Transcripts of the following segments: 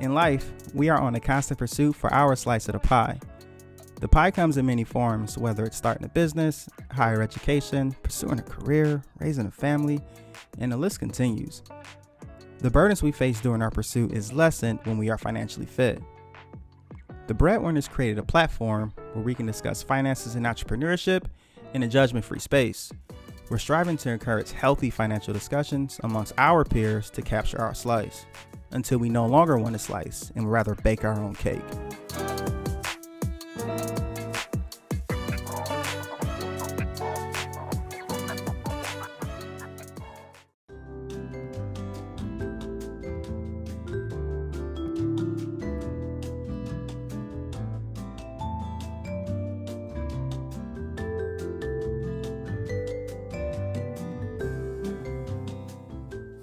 In life, we are on a constant pursuit for our slice of the pie. The pie comes in many forms, whether it's starting a business, higher education, pursuing a career, raising a family, and the list continues. The burdens we face during our pursuit is lessened when we are financially fit. The Breadwinners created a platform where we can discuss finances and entrepreneurship in a judgment-free space. We're striving to encourage healthy financial discussions amongst our peers to capture our slice, until we no longer want a slice and would rather bake our own cake.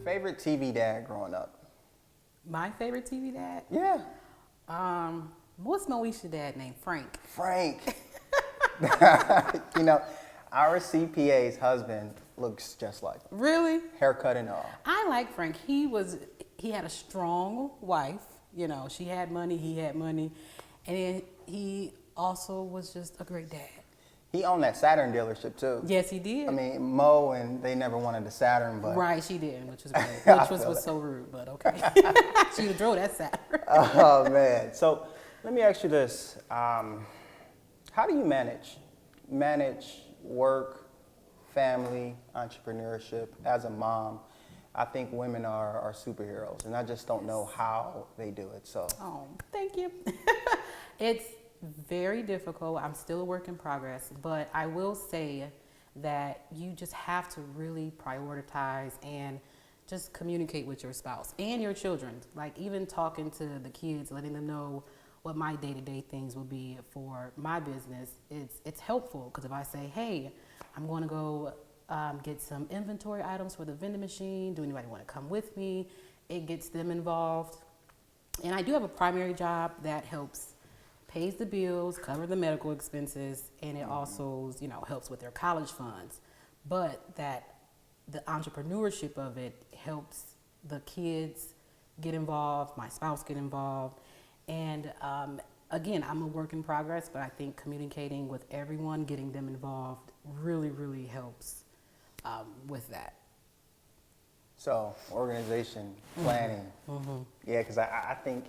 Favorite TV dad growing up? My favorite TV dad? Yeah. What's Moesha's dad named? Frank. Frank. You know, our CPA's husband looks just like him. Really? Haircut and all. I like Frank. He had a strong wife. You know, she had money, he had money. And then he also was just a great dad. He owned that Saturn dealership too. Yes, he did. I mean, Mo and they never wanted the Saturn, but right, she did, which was weird. Which was so rude, but okay. She drove that Saturn. Oh man. So let me ask you this: how do you manage work, family, entrepreneurship as a mom? I think women are superheroes, and I just don't know how they do it. So. Oh, thank you. It's very difficult. I'm still a work in progress, but I will say that you just have to really prioritize and just communicate with your spouse and your children. Like even talking to the kids, letting them know what my day-to-day things will be for my business. It's helpful because if I say, hey, I'm going to go get some inventory items for the vending machine. Do anybody want to come with me? It gets them involved. And I do have a primary job that pays the bills, cover the medical expenses, and it also, helps with their college funds. But that the entrepreneurship of it helps the kids get involved, my spouse get involved. And again, I'm a work in progress, but I think communicating with everyone, getting them involved really, really helps with that. So organization, planning. Mm-hmm. Yeah, because I think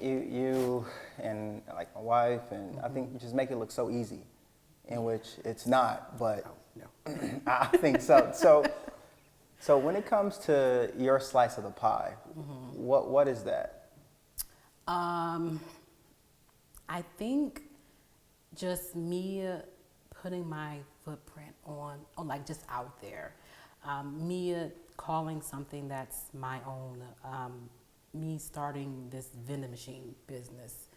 you and like my wife and I think you just make it look so easy, in which it's not, but no. I think so. So when it comes to your slice of the pie, what is that? I think just me putting my footprint on like just out there, me calling something that's my own, me starting this vending machine business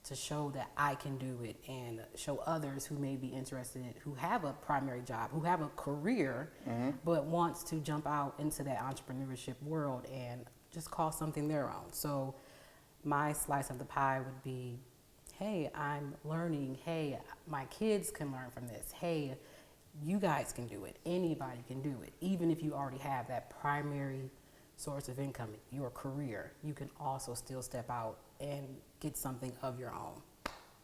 to show that I can do it and show others who may be interested, who have a primary job, who have a career, but wants to jump out into that entrepreneurship world and just call something their own. So my slice of the pie would be, hey, I'm learning. Hey, my kids can learn from this. Hey, you guys can do it. Anybody can do it. Even if you already have that primary source of income, your career, you can also still step out and get something of your own.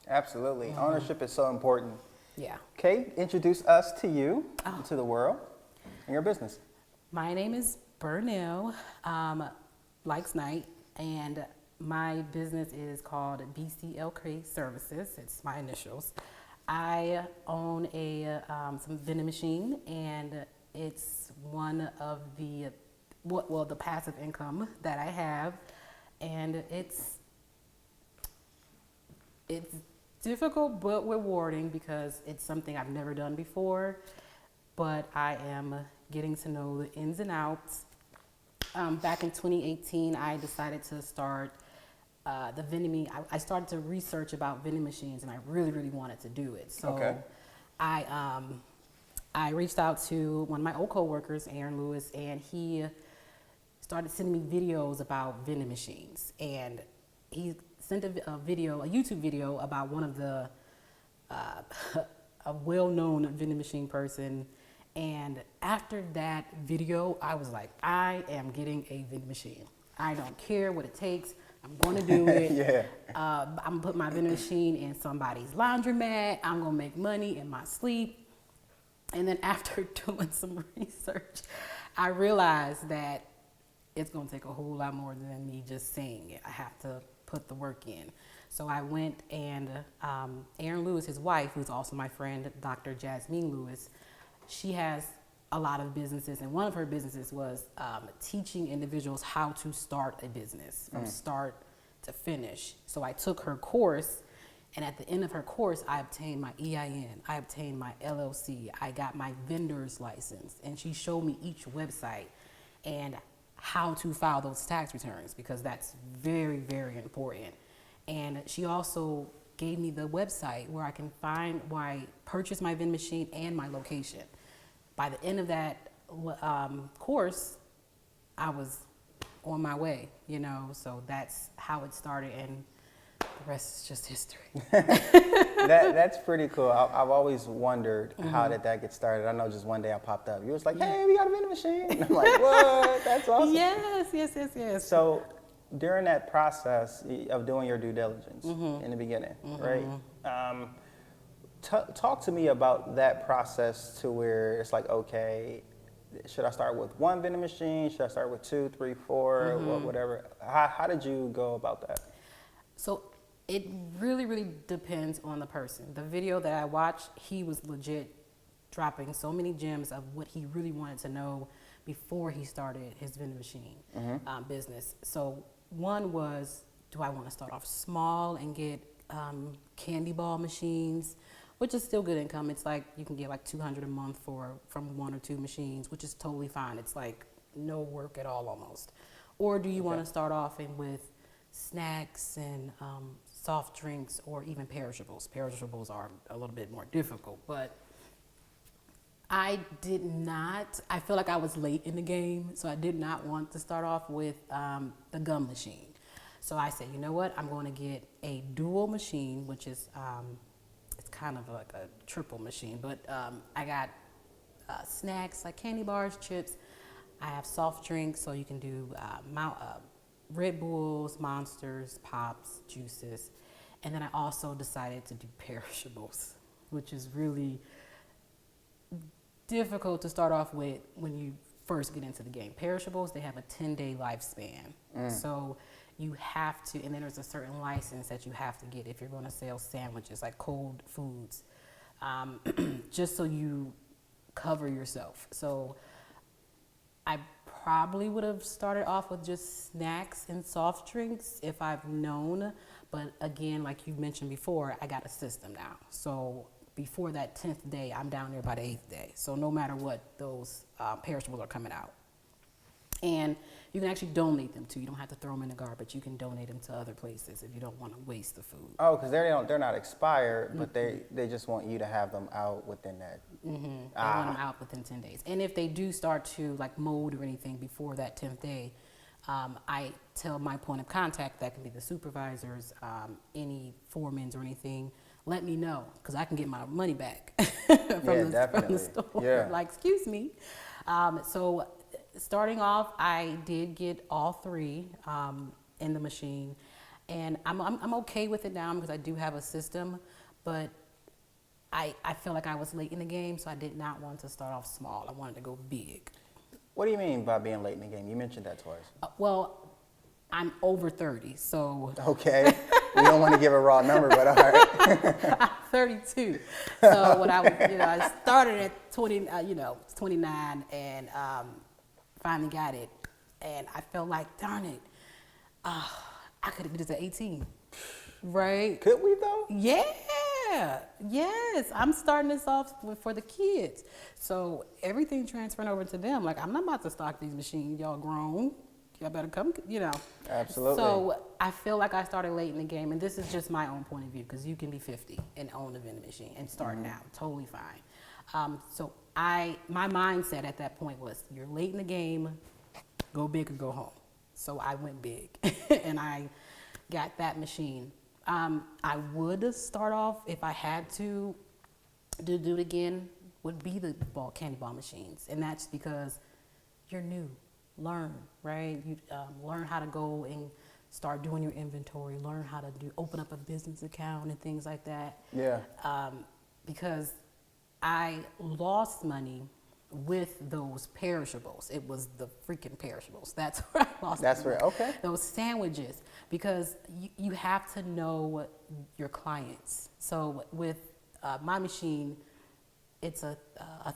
Absolutely. Ownership is so important. Yeah. Kate, introduce us to you, to the world, and your business. My name is Burnell Church-Lykes-Knight, and my business is called BCLK Services. It's my initials. I own some vending machine, and it's one of the the passive income that I have, and it's difficult but rewarding because it's something I've never done before, but I am getting to know the ins and outs. Back in 2018, I decided to start the vending machine. I started to research about vending machines, and I really, really wanted to do it. So okay. I reached out to one of my old coworkers, Aaron Lewis, and he started sending me videos about vending machines. And he sent a YouTube video about one of the a well-known vending machine person. And after that video, I was like, I am getting a vending machine. I don't care what it takes. I'm going to do it. Yeah. I'm going to put my vending machine in somebody's laundromat. I'm going to make money in my sleep. And then after doing some research, I realized that it's going to take a whole lot more than me just saying it. I have to put the work in. So I went and Aaron Lewis, his wife, who's also my friend, Dr. Jasmine Lewis, she has a lot of businesses, and one of her businesses was teaching individuals how to start a business from start to finish. So I took her course, and at the end of her course, I obtained my EIN, I obtained my LLC, I got my vendor's license, and she showed me each website and how to file those tax returns, because that's very, very important. And she also gave me the website where I can find where I purchased my vending machine and my location. By the end of that course, I was on my way, you know, so that's how it started, and the rest is just history. That's pretty cool. I've always wondered how did that get started. I know just one day I popped up. You was like, hey, we got a vending machine. And I'm like, what? That's awesome. Yes. So during that process of doing your due diligence in the beginning, right? Talk to me about that process to where it's like, okay, should I start with one vending machine? Should I start with 2, 3, 4, or whatever? How did you go about that? So it really, really depends on the person. The video that I watched, he was legit dropping so many gems of what he really wanted to know before he started his vending machine business. So one was, do I want to start off small and get candy ball machines, which is still good income. It's like you can get like $200 a month from 1 or 2 machines, which is totally fine. It's like no work at all almost. Or do you want to start off with snacks and soft drinks, or even perishables? Perishables are a little bit more difficult, but I feel like I was late in the game, so I did not want to start off with the gum machine. So I said, you know what, I'm going to get a dual machine, which is, it's kind of like a triple machine, but I got snacks like candy bars, chips. I have soft drinks, so you can do Red Bulls, Monsters, Pops, juices. And then I also decided to do perishables, which is really difficult to start off with when you first get into the game. Perishables, they have a 10-day lifespan. So you have to, and then there's a certain license that you have to get if you're going to sell sandwiches, like cold foods, just so you cover yourself. So I probably would have started off with just snacks and soft drinks if I've known. But again, like you mentioned before, I got a system now. So before that 10th day, I'm down there by the 8th day. So no matter what, those perishables are coming out. And you can actually donate them too. You don't have to throw them in the garbage. You can donate them to other places if you don't want to waste the food. Oh, because they're not expired, but they just want you to have them out within that. They want them out within 10 days. And if they do start to like mold or anything before that 10th day, I tell my point of contact, that can be the supervisors, any foremans or anything, let me know, because I can get my money back from the store. Yeah. Like, excuse me. So starting off, I did get all 3 in the machine, and I'm okay with it now because I do have a system, but I feel like I was late in the game, so I did not want to start off small. I wanted to go big. What do you mean by being late in the game? You mentioned that twice. Well, I'm over 30, so. Okay. We don't want to give a raw number, but all right. I'm 32. So when I started at 29 and finally got it. And I felt like, darn it, I could have did this at 18, right? Could we though? Yeah. Yes. I'm starting this off for the kids. So everything transferring over to them. Like, I'm not about to stock these machines. Y'all grown. Y'all better come, Absolutely. So I feel like I started late in the game, and this is just my own point of view, because you can be 50 and own a vending machine and start now. Totally fine. So my mindset at that point was, you're late in the game, go big or go home. So I went big and I got that machine. I would start off, if I had to do it again, would be the candy ball machines. And that's because you're new. Learn, right? You learn how to go and start doing your inventory, learn how to open up a business account and things like that. Yeah. Because I lost money with those perishables. It was the freaking perishables. That's where I lost That's money. where, okay. Those sandwiches, because you have to know your clients. So with my machine, it's a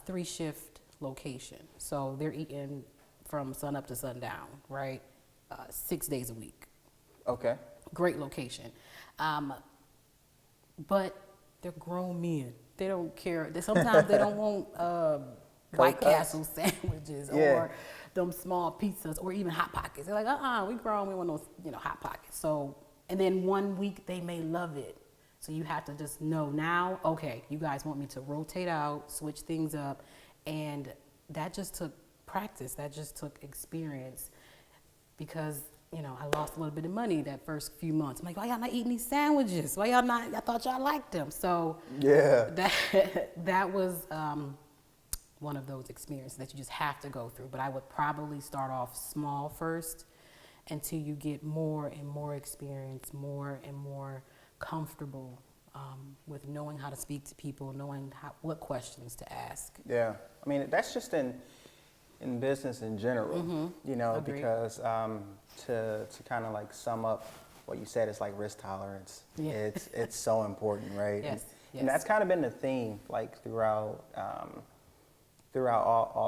3-shift location. So they're eating from sun up to sundown, right? 6 days a week. Okay. Great location. But they're grown men. They don't care. Sometimes they don't want White Castle sandwiches or them small pizzas or even Hot Pockets. They're like, we grown. We want those, Hot Pockets. So, and then one week they may love it. So you have to just know now, okay, you guys want me to rotate out, switch things up. And that just took practice. That just took experience because, I lost a little bit of money that first few months. I'm like, why y'all not eating these sandwiches? Why y'all not? I thought y'all liked them. So that was one of those experiences that you just have to go through. But I would probably start off small first until you get more and more experience, more and more comfortable with knowing how to speak to people, knowing what questions to ask. Yeah. I mean, that's just in business in general, Agreed. because to kind of like sum up what you said, it's like risk tolerance. Yeah. It's so important, right? Yes. And that's kind of been the theme like throughout all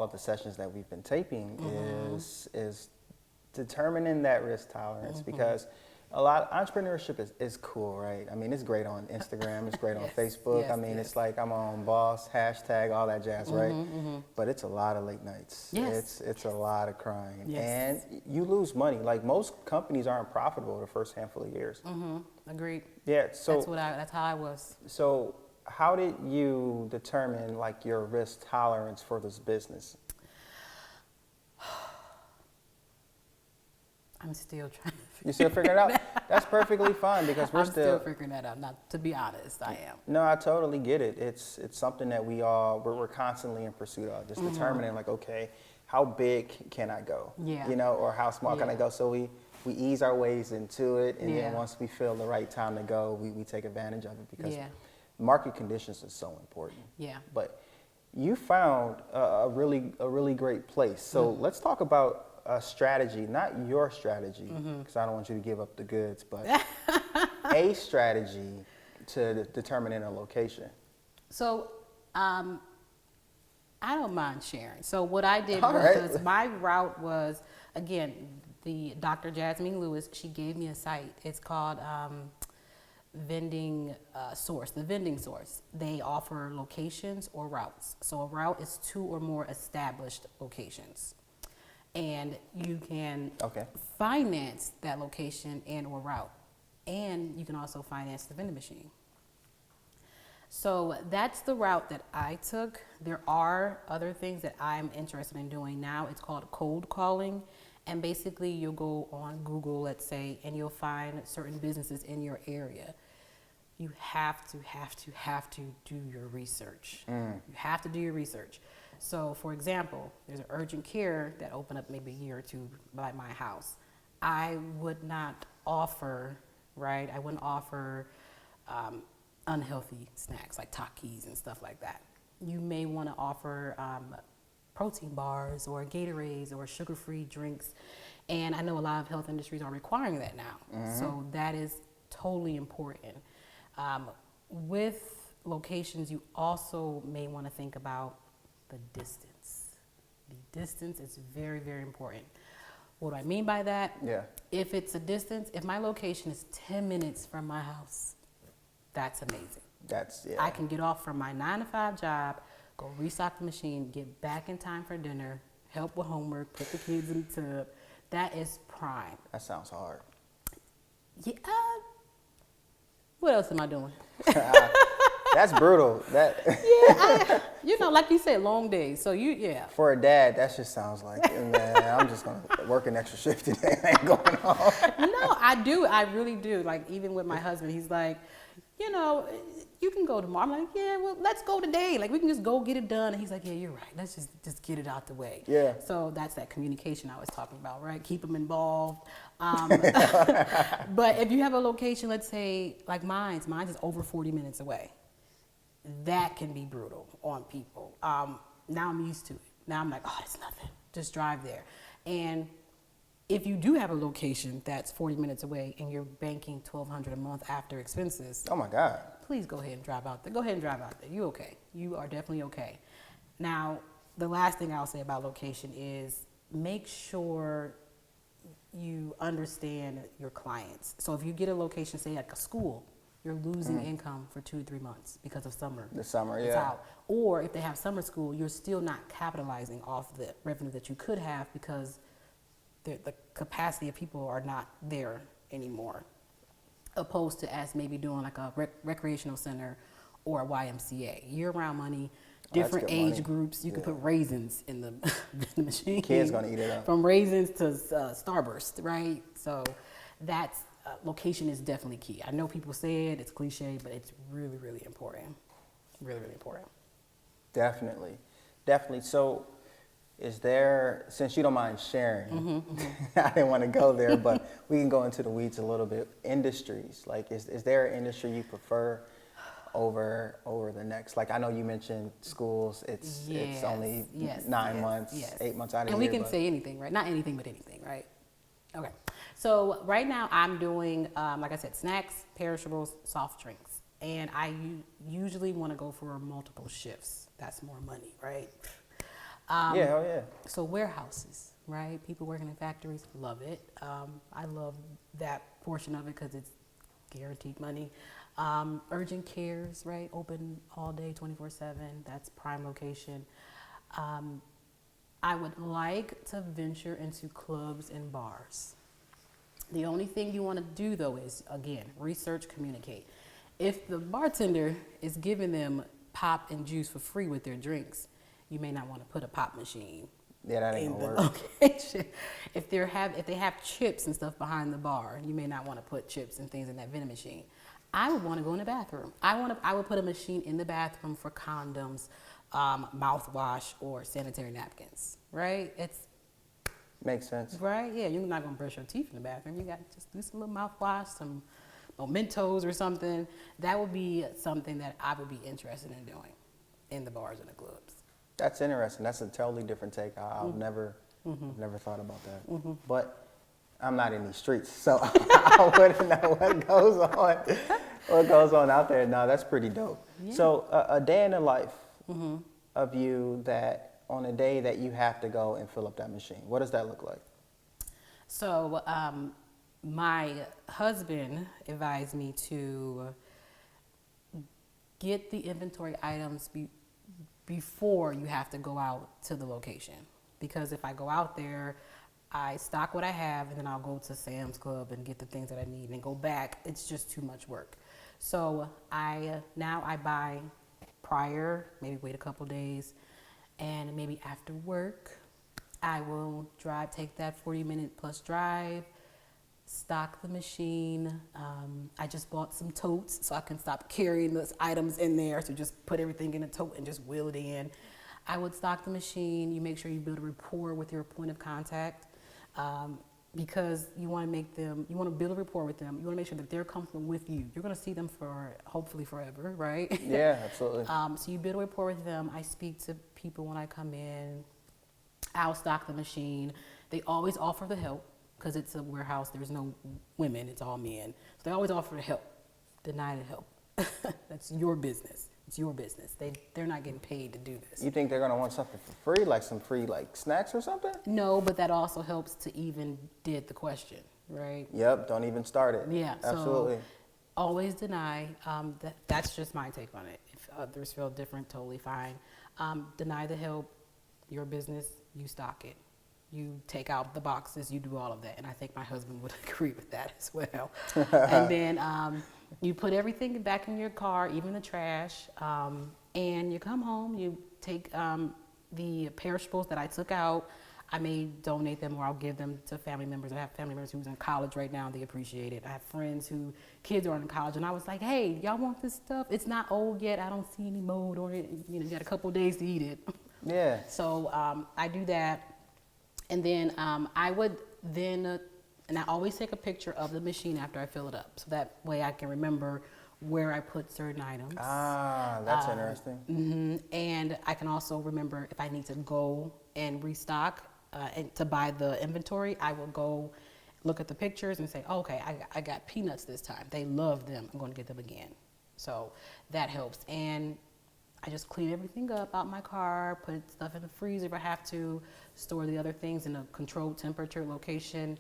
of the sessions that we've been taping is determining that risk tolerance because a lot of entrepreneurship is cool, right? I mean, it's great on Instagram, it's great on Facebook. Yes, I mean, it's like I'm on boss, hashtag, all that jazz, right? But it's a lot of late nights. Yes. It's a lot of crying. Yes. And you lose money. Like most companies aren't profitable the first handful of years. Agreed. Yeah, so That's how I was. So how did you determine like your risk tolerance for this business? I'm still trying to You still figuring it out? That's perfectly fine because we're I'm still figuring that out. Not to be honest, I am. No, I totally get it. It's something that we're constantly in pursuit of, just determining like, okay, how big can I go? Yeah. Or how small can I go? So we ease our ways into it, and then once we feel the right time to go, we take advantage of it because market conditions are so important. Yeah. But you found a really great place. So let's talk about a strategy, not your strategy, because I don't want you to give up the goods, but a strategy to determining a location. So I don't mind sharing. So what I did was my route was, again, the Dr. Jasmine Lewis, she gave me a site. It's called Vending Source, the Vending Source. They offer locations or routes. So a route is 2 or more established locations. And you can finance that location and or route. And you can also finance the vending machine. So that's the route that I took. There are other things that I'm interested in doing now. It's called cold calling. And basically you'll go on Google, let's say, and you'll find certain businesses in your area. You have to do your research. You have to do your research. So, for example, there's an urgent care that opened up maybe a year or 2 by my house. I would not offer, right? I wouldn't offer unhealthy snacks like Takis and stuff like that. You may want to offer protein bars or Gatorades or sugar-free drinks. And I know a lot of health industries are requiring that now. So that is totally important. With locations, you also may want to think about the distance. The distance is very, very important. What do I mean by that? Yeah. If it's a distance, if my location is 10 minutes from my house, that's amazing. I can get off from my 9-to-5 job, go restock the machine, get back in time for dinner, help with homework, put the kids in the tub. That is prime. That sounds hard. Yeah. What else am I doing? That's brutal. Like you said, long days. So For a dad, that just sounds like, man, I'm just gonna work an extra shift today. I ain't going home. No, I do. I really do. Like even with my husband, he's like, you know, you can go tomorrow. I'm like, yeah, well, let's go today. Like, we can just go get it done. And he's like, yeah, you're right. Let's just get it out the way. Yeah. So that's that communication I was talking about, right? Keep them involved. But if you have a location, let's say like mine's is over 40 minutes away. That can be brutal on people. Now I'm used to it. Now I'm like, oh, it's nothing. Just drive there. And if you do have a location that's 40 minutes away and you're banking $1,200 a month after expenses, Oh my God. please go ahead and drive out there. Go ahead and drive out there. You okay? You are definitely okay. Now, the last thing I'll say about location is make sure you understand your clients. So if you get a location, say like a school, you're losing income for 2 to 3 months because of summer. The summer, It's yeah. out. Or if they have summer school, you're still not capitalizing off the revenue that you could have because the capacity of people are not there anymore, opposed to as maybe doing like a recreational center or a YMCA. Year-round money, different good age money. groups. You can Yeah. put raisins in the vending machine. Kids gonna eat it up. From raisins to Starburst, right? So that's location is definitely key. I know people say it, it's cliche, but it's really, really important. Really, really important. Definitely. So is there, since you don't mind sharing, I didn't want to go there, but we can go into the weeds a little bit. Industries, like is there an industry you prefer over the next? Like I know you mentioned schools, it's only 9 months, 8 months out of the year. And we can say anything, right? Not anything, but anything, right? Okay. So right now I'm doing, like I said, snacks, perishables, soft drinks. And I usually want to go for multiple shifts. That's more money, right? Hell yeah. So warehouses, right? People working in factories, love it. I love that portion of it because it's guaranteed money. Urgent cares, right? Open all day, 24/7. That's prime location. I would like to venture into clubs and bars. The only thing you want to do though is, again, research, communicate. If the bartender is giving them pop and juice for free with their drinks, you may not want to put a pop machine Yeah, that ain't in gonna the work. location. If they have chips and stuff behind the bar, you may not want to put chips and things in that vending machine. I would want to go in the bathroom. I would put a machine in the bathroom for condoms, mouthwash, or sanitary napkins. Right? It's Makes sense. right. Yeah, you're not gonna brush your teeth in the bathroom. You got to just do some little mouthwash, some Mentos or something. That would be something that I would be interested in doing in the bars and the clubs. That's interesting. That's a totally different take. I've never thought about that. But I'm not in these streets, so I wouldn't know what goes on out there. No, that's pretty dope. Yeah. So a day in the life of you, that on a day that you have to go and fill up that machine, what does that look like? So my husband advised me to get the inventory items before you have to go out to the location. Because if I go out there, I stock what I have and then I'll go to Sam's Club and get the things that I need and go back. It's just too much work. So I buy prior, maybe wait a couple days, and maybe after work, I will take that 40-minute plus drive, stock the machine. I just bought some totes so I can stop carrying those items in there. So just put everything in a tote and just wheel it in. I would stock the machine. You make sure you build a rapport with your point of contact, because you want to build a rapport with them. You want to make sure that they're comfortable with you. You're going to see them for hopefully forever, right? Yeah, absolutely. So you build a rapport with them. I speak to people when I come in. I'll stock the machine. They always offer the help because it's a warehouse. There's no women. It's all men. So they always offer the help. Deny the help. That's your business. It's your business. They're not getting paid to do this. You think they're gonna want something for free, like some free snacks or something? No, but that also helps to even did the question, right? Yep. Don't even start it. Yeah. Absolutely. So always deny. That's just my take on it. If others feel different, totally fine. Deny the help. Your business. You stock it. You take out the boxes. You do all of that. And I think my husband would agree with that as well. And then you put everything back in your car, even the trash, and you come home. You take the perishables that I took out. I may donate them or I'll give them to family members. I have family members who's in college right now. They appreciate it. I have friends who kids are in college, and I was like, hey, y'all want this stuff? It's not old yet. I don't see any mold on it. You got a couple of days to eat it. Yeah. So I do that. And then I would then, and I always take a picture of the machine after I fill it up. So that way I can remember where I put certain items. Ah, that's interesting. And I can also remember if I need to go and restock and to buy the inventory, I will go look at the pictures and say, oh, okay, I got peanuts this time. They love them. I'm going to get them again. So that helps. And I just clean everything up out my car, put stuff in the freezer if I have to, store the other things in a controlled temperature location.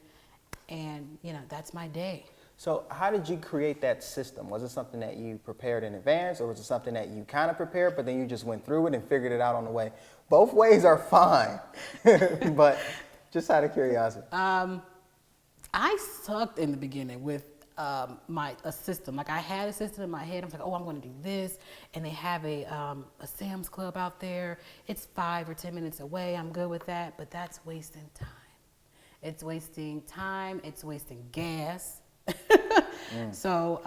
And, that's my day. So how did you create that system? Was it something that you prepared in advance, or was it something that you kind of prepared, but then you just went through it and figured it out on the way? Both ways are fine, but just out of curiosity. I sucked in the beginning with a system. Like I had a system in my head. I was like, oh, I'm going to do this. And they have a Sam's Club out there. It's 5 or 10 minutes away. I'm good with that, but that's wasting time. It's wasting time. It's wasting gas. So,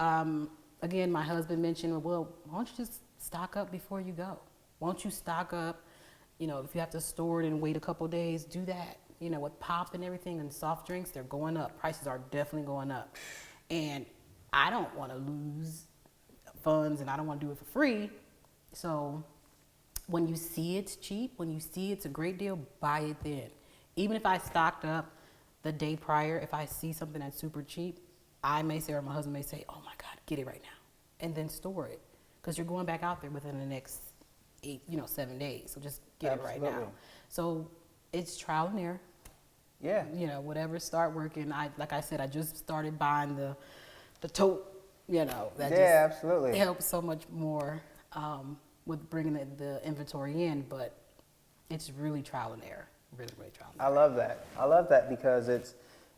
again, my husband mentioned, well, why don't you just stock up before you go? Why don't you stock up? If you have to store it and wait a couple days, do that. With pop and everything and soft drinks, they're going up. Prices are definitely going up. And I don't want to lose funds, and I don't want to do it for free. So when you see it's cheap, when you see it's a great deal, buy it then. Even if I stocked up the day prior, if I see something that's super cheap, I may say, or my husband may say, oh my God, get it right now. And then store it. Because you're going back out there within the next 7 days. So just get it right now. So it's trial and error. Yeah. Whatever start working. Like I said, I just started buying the tote, that just absolutely helps so much more with bringing the inventory in. But it's really trial and error. Really, really trial and error. I love that because it's,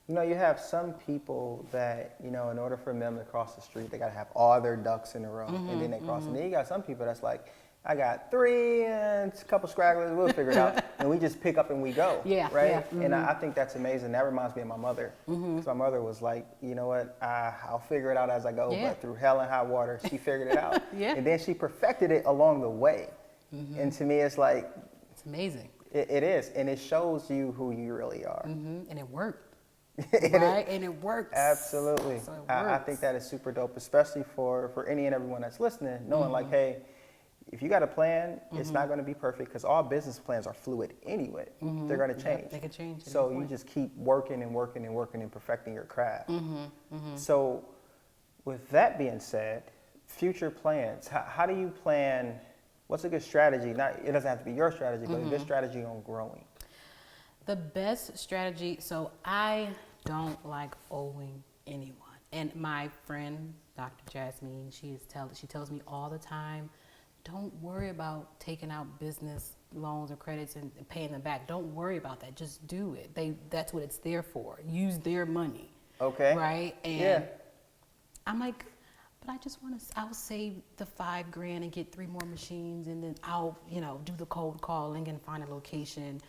you have some people that, in order for them to cross the street, they got to have all their ducks in a row, and then they cross. And then you got some people that's like, I got 3 and a couple stragglers, we'll figure it out. And we just pick up and we go, right? Yeah. And I think that's amazing. That reminds me of my mother. Because my mother was like, you know what, I'll figure it out as I go. Yeah. But through hell and high water, she figured it out. Yeah. And then she perfected it along the way. And to me, it's like. It's amazing. It is. And it shows you who you really are. And it worked. Right? And it works. Absolutely. So I think that is super dope, especially for any and everyone that's listening, knowing like, hey, if you got a plan, it's not going to be perfect because all business plans are fluid anyway. They're going to change. Yep, they can change. So you just keep working and working and working and perfecting your craft. So with that being said, future plans, how do you plan, what's a good strategy? It doesn't have to be your strategy, but a good strategy on growing. The best strategy, so I don't like owing anyone. And my friend, Dr. Jasmine, she tells me all the time, don't worry about taking out business loans or credits and paying them back. Don't worry about that. Just do it. That's what it's there for. Use their money. Okay. Right? And I'm like, but I just I'll save the $5,000 and get 3 more machines, and then I'll, do the cold calling and find a location.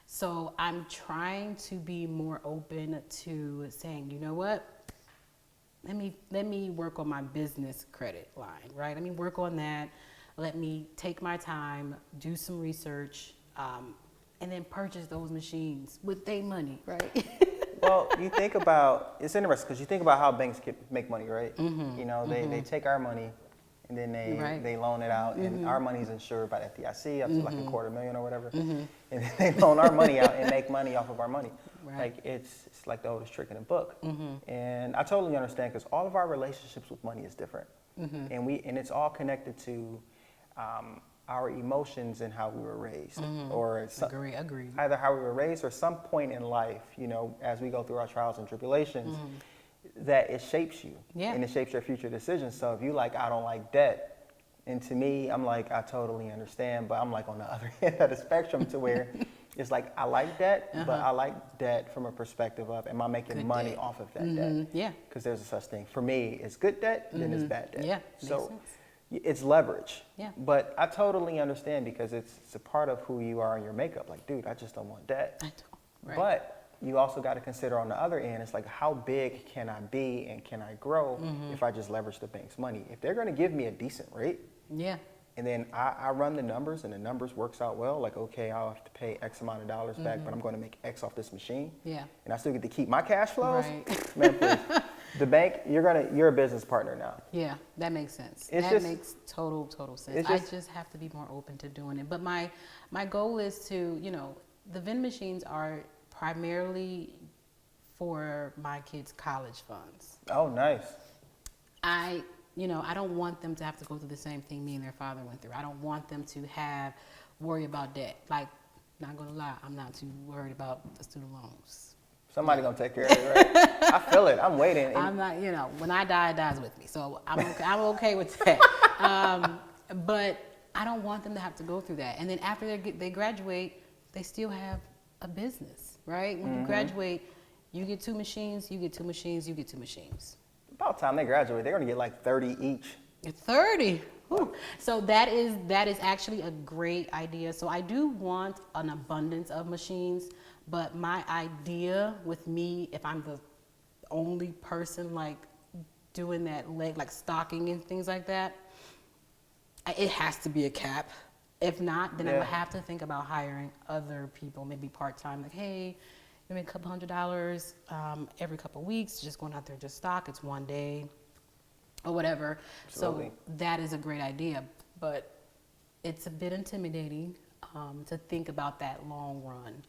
So I'm trying to be more open to saying, you know what? Let me work on my business credit line, right? Let me work on that. Let me take my time, do some research, and then purchase those machines with their money, right? Well, you think about, it's interesting because you think about how banks make money, right? They take our money and then they loan it out, and our money's insured by the FDIC up to like $250,000 or whatever. And then they loan our money out and make money off of our money. Right. Like it's like the oldest trick in the book. And I totally understand because all of our relationships with money is different. And it's all connected to our emotions and how we were raised, or Agree. either how we were raised or some point in life, as we go through our trials and tribulations, that it shapes you and it shapes your future decisions. So if you like, I don't like debt, and to me, I'm like, I totally understand, but I'm like on the other end of the spectrum to where it's like, I like debt, but I like debt from a perspective of, am I making money off of that debt? Yeah. Because there's a such thing. For me, it's good debt, then it's bad debt. Yeah, so makes sense. It's leverage. Yeah. But I totally understand because it's a part of who you are in your makeup. Like, dude, I just don't want debt. Right. But you also got to consider on the other end, it's like, how big can I be and can I grow if I just leverage the bank's money? If they're going to give me a decent rate, Yeah. and then I run the numbers and the numbers works out well, like, okay, I'll have to pay X amount of dollars back, but I'm going to make X off this machine. Yeah. And I still get to keep my cash flows. Right. Man, please. The bank, you're a business partner now. Yeah, that makes sense. It's That just- makes total sense. it's I just- just have to be more open to doing it. But my goal is to, the vending machines are primarily for my kids' college funds. Oh, nice. I don't want them to have to go through the same thing me and their father went through. I don't want them to worry about debt. Like, not gonna lie, I'm not too worried about the student loans. Somebody gonna take care of it, right? I feel it. I'm waiting. I'm not, when I die, it dies with me. So I'm okay, I'm okay with that. But I don't want them to have to go through that. And then after they graduate, they still have a business, right? When you graduate, you get 2 machines, you get 2 machines, you get 2 machines. About time they graduate, they're gonna get like 30 each. 30. Whew. So that is actually a great idea. So I do want an abundance of machines, but my idea with me, if I'm the only person like doing that, like stocking and things like that, it has to be a cap. If not, then I would have to think about hiring other people, maybe part-time, like, hey, maybe a couple $100 every couple of weeks, just going out there to stock. It's one day or whatever. Absolutely. So that is a great idea, but it's a bit intimidating to think about that long run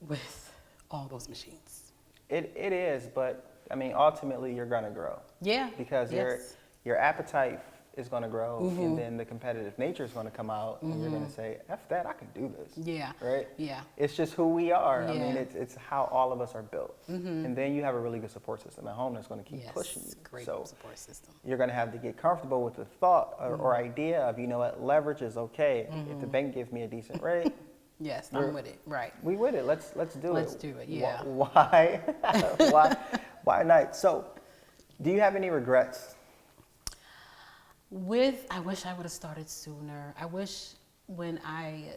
with all those machines. It is, but I mean, ultimately you're gonna grow. Yeah. Because your appetite is gonna grow, and then the competitive nature is gonna come out, and you're gonna say, "F that, I can do this." Yeah. Right. Yeah. It's just who we are. I Yeah. mean, it's how all of us are built, and then you have a really good support system at home that's gonna keep pushing you. Great So support system. you're gonna have to get comfortable with the thought or idea of, leverage is okay. If the bank gives me a decent rate, Yes, I'm with it. Right. we with it. Let's do it. Let's do it, yeah. Why? why not? So, do you have any regrets? I wish I would have started sooner. I wish when I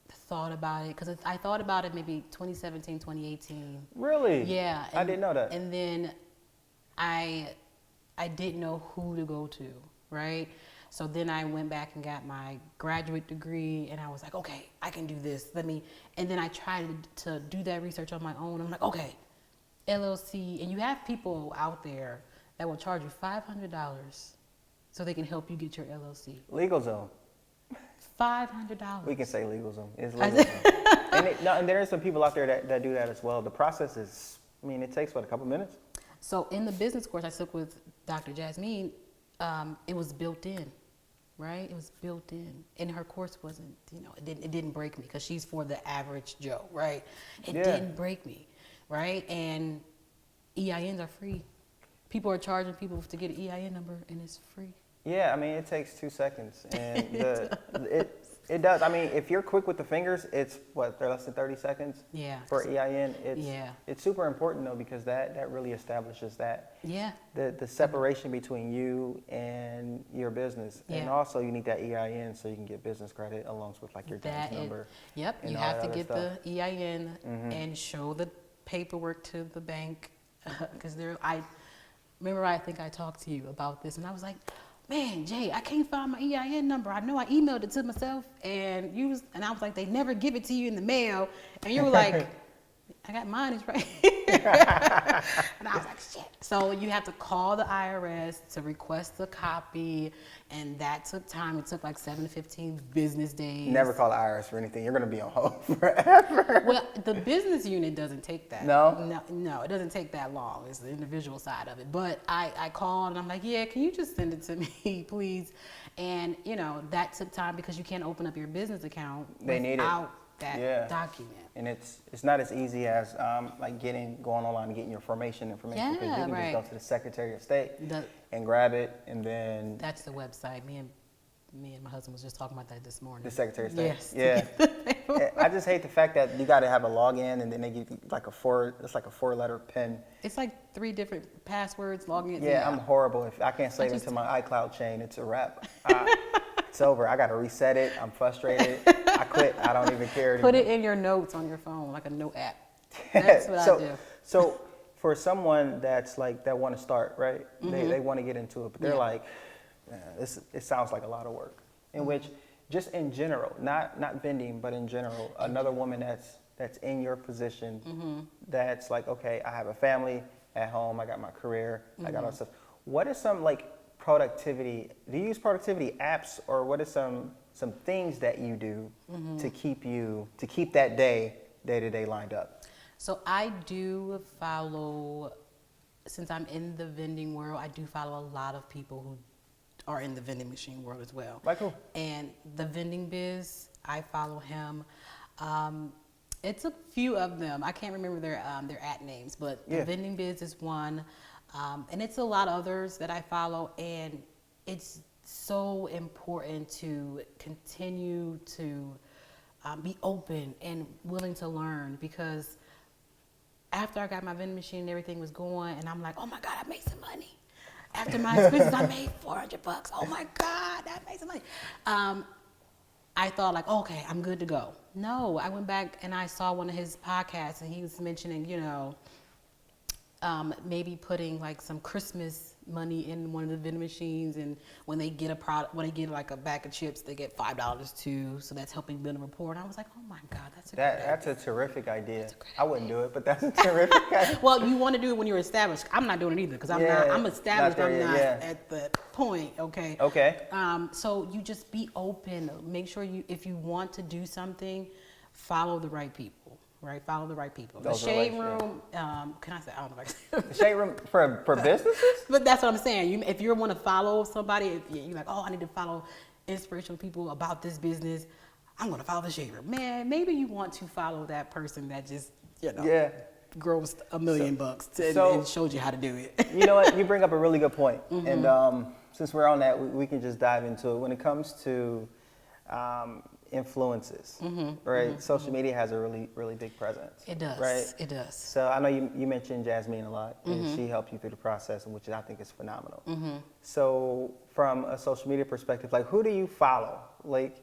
thought about it, because I thought about it maybe 2017, 2018. Really? Yeah. I didn't know that. And then I didn't know who to go to, right? So then I went back and got my graduate degree, and I was like, okay, I can do this. And then I tried to do that research on my own. I'm like, okay, LLC, and you have people out there that will charge you $500 so they can help you get your LLC. LegalZoom. $500. We can say LegalZoom. It's LegalZoom. and there are some people out there that do that as well. The process is, it takes, a couple minutes? So in the business course I took with Dr. Jasmine, it was built in, right? It was built in. And her course wasn't, it didn't break me, because she's for the average Joe, right? It didn't break me, right? And EINs are free. People are charging people to get an EIN number, and it's free. Yeah, it takes 2 seconds, and it does. If you're quick with the fingers, it's they're less than 30 seconds. Yeah. For EIN, Yeah. it's super important though, because that really establishes that. Yeah. The separation between you and your business, and Yeah. also you need that EIN so you can get business credit along with your DUNS number. Yep. and You all have that to other get stuff. the EIN and show the paperwork to the bank, because I think I talked to you about this, and I was like, man, Jay, I can't find my EIN number. I know I emailed it to myself, and I was like, they never give it to you in the mail, and you were like, I got mine, it's right here. And I was like, shit. So you have to call the IRS to request a copy, and that took time. It took like 7 to 15 business days. Never call the IRS for anything. You're going to be on hold forever. Well, the business unit doesn't take that. No? No, it doesn't take that long. It's the individual side of it. But I called, and I'm like, yeah, can you just send it to me, please? And, that took time, because you can't open up your business account without that document. And it's not as easy as going online and getting your information, because you can just go to the Secretary of State and grab it, and then that's the website. Me and my husband was just talking about that this morning. The Secretary of State. Yes. Yeah. I just hate the fact that you got to have a login, and then they give you it's like a 4-letter PIN. It's like 3 different passwords, login. Yeah, I'm horrible. If I can't save it to my iCloud chain, it's a wrap. It's over. I got to reset it. I'm frustrated. I quit. I don't even care anymore. Put it in your notes on your phone, like a note app. That's what I do. So for someone that's like, that want to start, right? They want to get into it, but they're like, it sounds like a lot of work. In which, just in general, not vending, but in general, another woman that's in your position, that's like, okay, I have a family at home, I got my career, I got all this stuff. What is some like productivity? Do you use productivity apps, or what are some things that you do to keep that day to day lined up? So I do follow, since I'm in the vending world, I do follow a lot of people who are in the vending machine world as well. Like who? And the vending biz, I follow him. It's a few of them. I can't remember their at names, but the vending biz is one. And it's a lot of others that I follow, and it's so important to continue to be open and willing to learn, because after I got my vending machine and everything was going, and I'm like, oh my God, I made some money. After my expenses, I made $400. Oh my God, I made some money. I thought like, okay, I'm good to go. No, I went back and I saw one of his podcasts, and he was mentioning, maybe putting like some Christmas money in one of the vending machines, and when they get like a bag of chips, they get $5 too. So that's helping build a rapport. And I was like, oh my God, that's a terrific idea. I wouldn't do it, but that's a terrific idea. Well, you want to do it when you're established. I'm not doing it either, because I'm established. I'm not at the point. Okay. Okay. So you just be open. Make sure if you want to do something, follow the right people. Right, follow the right people. The shade room, can I say? I don't know if I can. The shade room for businesses? But that's what I'm saying. If you want to follow somebody, if you're like, oh, I need to follow inspirational people about this business, I'm going to follow the shade room. Man, maybe you want to follow that person that just, grows $1 million and shows you how to do it. You know what? You bring up a really good point. And since we're on that, we can just dive into it. When it comes to influences, right? Social media has a really, really big presence. It does, right? It does. So I know you mentioned Jasmine a lot, and she helped you through the process, which I think is phenomenal. So from a social media perspective, like, who do you follow? Like,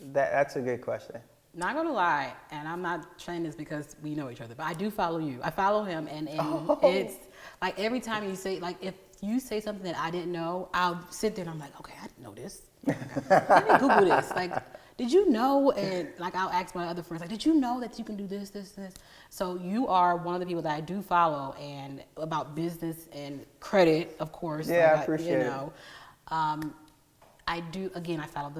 that's a good question. Not gonna lie, and I'm not saying this because we know each other, but I do follow you. I follow him, and it's like every time you say, like, if you say something that I didn't know, I'll sit there and I'm like, okay, I didn't know this. Let me Google this. Like, did you know? And like, I'll ask my other friends, like, did you know that you can do this, this, this? So you are one of the people that I do follow, and about business and credit, of course. Yeah, I appreciate it. I do, again, I follow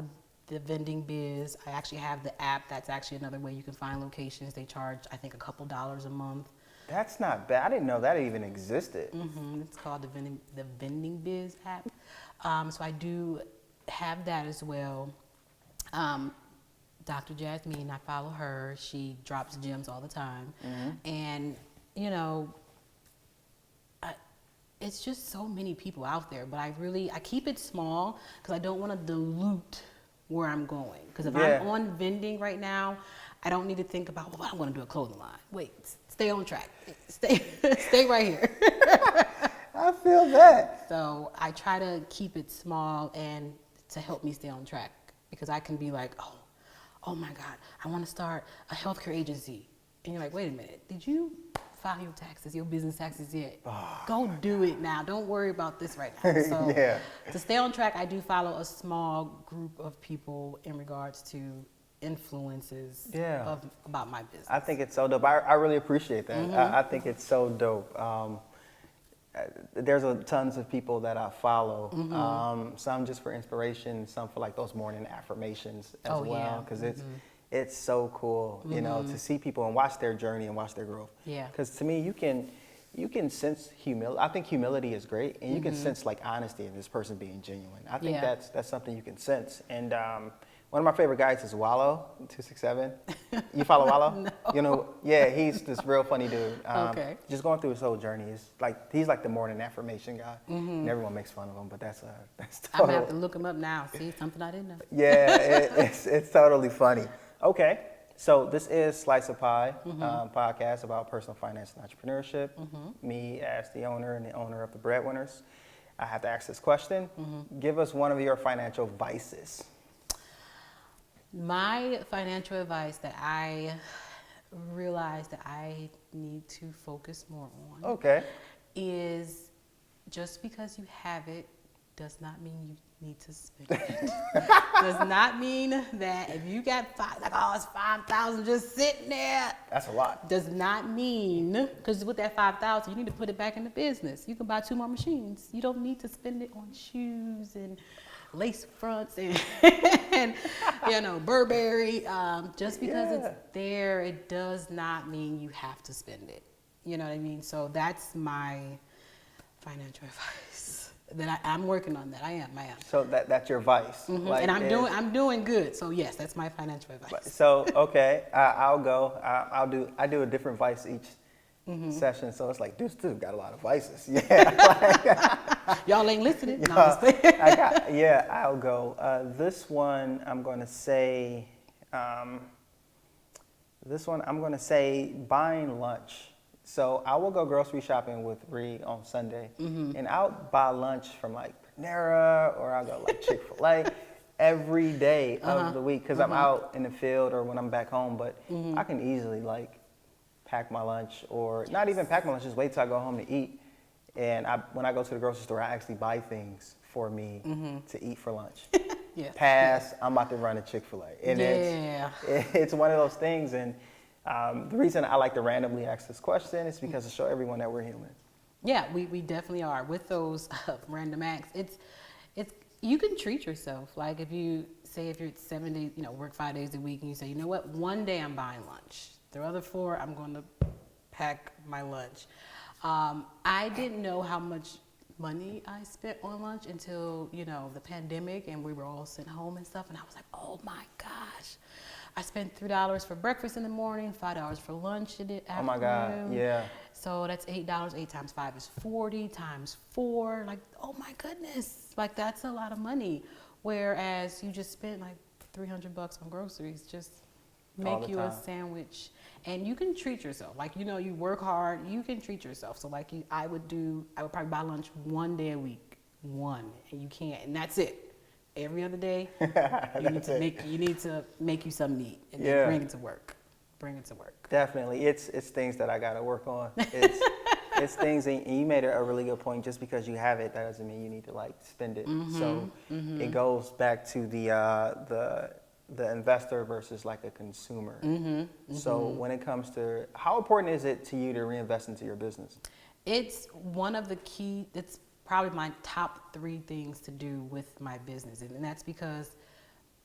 the vending biz. I actually have the app. That's actually another way you can find locations. They charge, I think, a couple dollars a month. That's not bad. I didn't know that even existed. It's called the vending biz app. So I do have that as well. Dr. Jasmine, I follow her. She drops gems all the time. And, it's just so many people out there, but I keep it small because I don't want to dilute where I'm going. Because if I'm on vending right now, I don't need to think about, well, I'm going to do a clothing line. Wait, stay on track. Stay right here. I feel that. So I try to keep it small and to help me stay on track, because I can be like, oh my God, I want to start a healthcare agency. And you're like, wait a minute, did you file your taxes, your business taxes yet? Go do it now. Don't worry about this right now. So to stay on track, I do follow a small group of people in regards to influences about my business. I think it's so dope. I really appreciate that. I think it's so dope. There's tons of people that I follow. Some just for inspiration, some for like those morning affirmations as well, because it's so cool, to see people and watch their journey and watch their growth. Because to me, you can sense humility. I think humility is great, and you can sense like honesty in this person being genuine. I think that's something you can sense. And one of my favorite guys is Wallow 267. You follow Wallow? No. He's this real funny dude. Just going through his whole journey. He's like the morning affirmation guy, and everyone makes fun of him. But that's I'm gonna have to look him up now. See, something I didn't know. It's totally funny. Okay, so this is Slice of Pie podcast about personal finance and entrepreneurship. Me as the owner and the owner of the Breadwinners. I have to ask this question. Give us one of your financial vices. My financial advice that I realized that I need to focus more on Okay. is just because you have it does not mean you need to spend it. Does not mean that if you got it's 5,000 just sitting there. That's a lot. Does not mean, because with that 5,000, you need to put it back in the business. You can buy 2 more machines. You don't need to spend it on shoes and lace fronts and, and Burberry. Just because it's there, it does not mean you have to spend it. You know what I mean? So that's my financial advice. That I'm working on that. I am. So that's your vice. Mm-hmm. Like, and I'm doing good. So yes, that's my financial advice. So okay, I'll go. I do a different vice each session. So it's like this dude got a lot of vices. Yeah. Y'all ain't listening. No, I'm just playing. I'll go. This one I'm going to say. Buying lunch. So I will go grocery shopping with Reed on Sunday, and I'll buy lunch from like Panera, or I'll go like Chick-fil-A every day of the week because I'm out in the field or when I'm back home. But I can easily like pack my lunch, or not even pack my lunch, just wait till I go home to eat. And when I go to the grocery store, I actually buy things for me to eat for lunch. Pass, I'm about to run a Chick-fil-A. And it's one of those things. And the reason I like to randomly ask this question is because to show everyone that we're human. Yeah, we definitely are. With those random acts, it's you can treat yourself. Like if you're 7 days, work 5 days a week, and you say, you know what, one day I'm buying lunch. The other 4, I'm going to pack my lunch. I didn't know how much money I spent on lunch until, the pandemic and we were all sent home and stuff. And I was like, oh my gosh. I spent $3 for breakfast in the morning, $5 for lunch in the afternoon. Oh my God, yeah. So that's $8. 8 times 5 is 40 times 4. Like, oh my goodness. Like, that's a lot of money. Whereas you just spent like $300 on groceries. Just make you a sandwich. And you can treat yourself. Like, you work hard, you can treat yourself. So like I would probably buy lunch one day a week. And you can't, and that's it. Every other day, you need to make you something to eat and then bring it to work. Definitely, it's things that I gotta work on. It's things, and you made a really good point. Just because you have it, that doesn't mean you need to like spend it. So it goes back to the investor versus like a consumer. So when it comes to, how important is it to you to reinvest into your business? It's one of the key. It's probably my top 3 things to do with my business, and that's because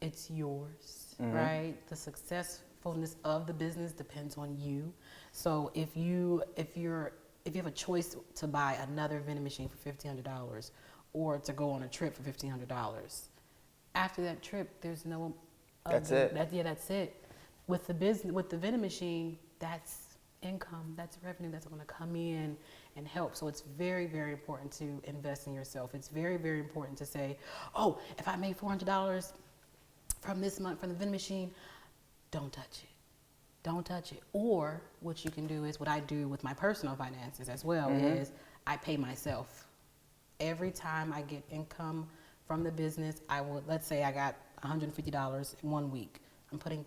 it's yours, right? The successfulness of the business depends on you. So if you have a choice to buy another vending machine for $1,500 or to go on a trip for $1,500, after that trip, there's no that's it. That's it. With the vending machine, that's income, that's revenue that's going to come in and help. So it's very, very important to invest in yourself. It's very, very important to say, oh, if I made $400 from this month from the vending machine, don't touch it. Or what you can do is what I do with my personal finances as well is I pay myself. Every time I get income from the business, let's say I got $150 in 1 week. I'm putting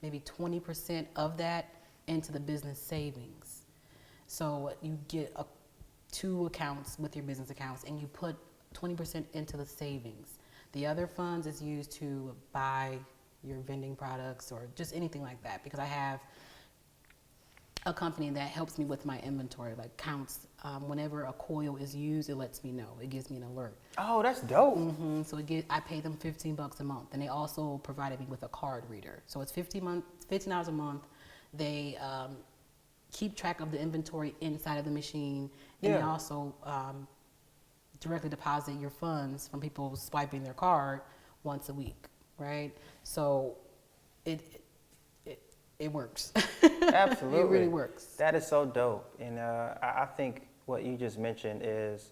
maybe 20% of that into the business savings. So you get 2 accounts with your business accounts and you put 20% into the savings. The other funds is used to buy your vending products or just anything like that, because I have a company that helps me with my inventory, like counts whenever a coil is used, it lets me know. It gives me an alert. Oh, that's dope. So I pay them $15 a month, and they also provided me with a card reader. So it's $15 a month. They keep track of the inventory inside of the machine, and they also directly deposit your funds from people swiping their card once a week, right? So it works. Absolutely. It really works. That is so dope. And I think what you just mentioned is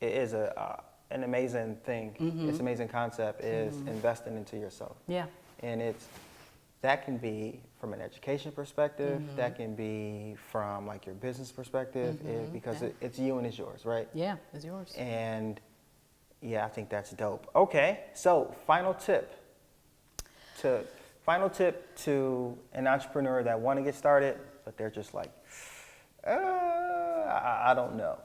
an amazing thing. It's an amazing concept, is investing into yourself. Yeah. And that can be from an education perspective, that can be from like your business perspective, because it's you and it's yours, right? Yeah, it's yours. And yeah, I think that's dope. Okay, so final tip. Final tip to an entrepreneur that want to get started, but they're just like, I don't know.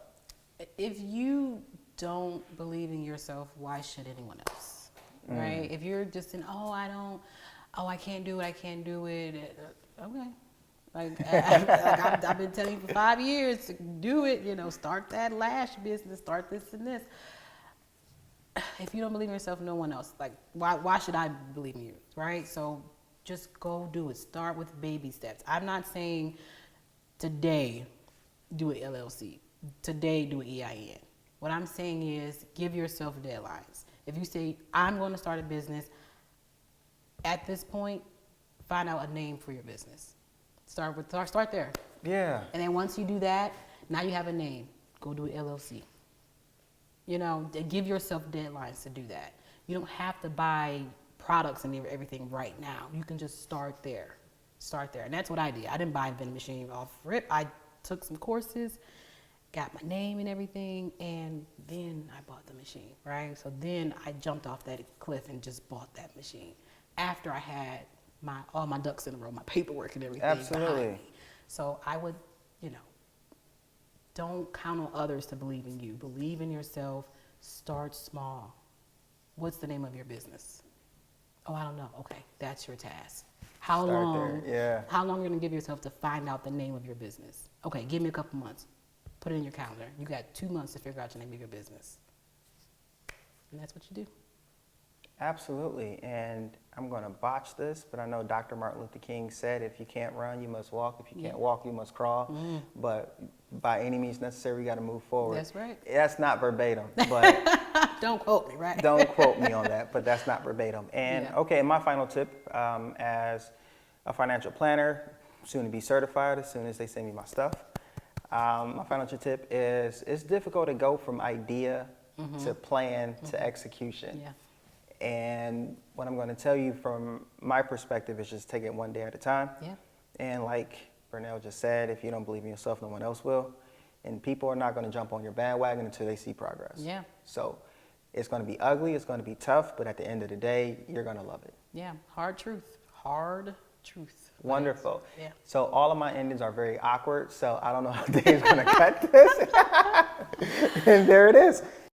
If you don't believe in yourself, why should anyone else? Right? If you're just in, I can't do it. Okay. Like, I've been telling you for 5 years to do it, start that lash business, start this and this. If you don't believe in yourself, no one else. Like, why should I believe in you, right? So just go do it. Start with baby steps. I'm not saying today do an LLC. Today do an EIN. What I'm saying is give yourself deadlines. If you say, I'm going to start a business, at this point, find out a name for your business. Start there. Yeah. And then once you do that, now you have a name. Go do an LLC. Give yourself deadlines to do that. You don't have to buy products and everything right now. You can just start there. And that's what I did. I didn't buy a vending machine off rip. I took some courses, got my name and everything, and then I bought the machine, right? So then I jumped off that cliff and just bought that machine after I had all my ducks in a row, my paperwork and everything. Absolutely. Behind me. So I would, don't count on others to believe in you. Believe in yourself. Start small. What's the name of your business? Oh, I don't know. Okay, that's your task. How long are you going to give yourself to find out the name of your business? Okay, give me a couple months. Put it in your calendar. You got 2 months to figure out the name of your business. And that's what you do. Absolutely. And I'm going to botch this, but I know Dr. Martin Luther King said, if you can't run, you must walk. If you can't walk, you must crawl. But by any means necessary, we got to move forward. That's right. That's not verbatim, but don't quote me, right? Don't quote me on that, but that's not verbatim. And okay, my final tip as a financial planner, soon to be certified as soon as they send me my stuff. My financial tip is it's difficult to go from idea to plan to execution. Yeah. And what I'm going to tell you from my perspective is just take it one day at a time. Yeah. And like Burnell just said, if you don't believe in yourself, no one else will. And people are not going to jump on your bandwagon until they see progress. Yeah. So it's going to be ugly, it's going to be tough, but at the end of the day, you're going to love it. Yeah. Hard truth. Wonderful. Yeah. So all of my endings are very awkward, so I don't know how Dave's going to cut this. And there it is.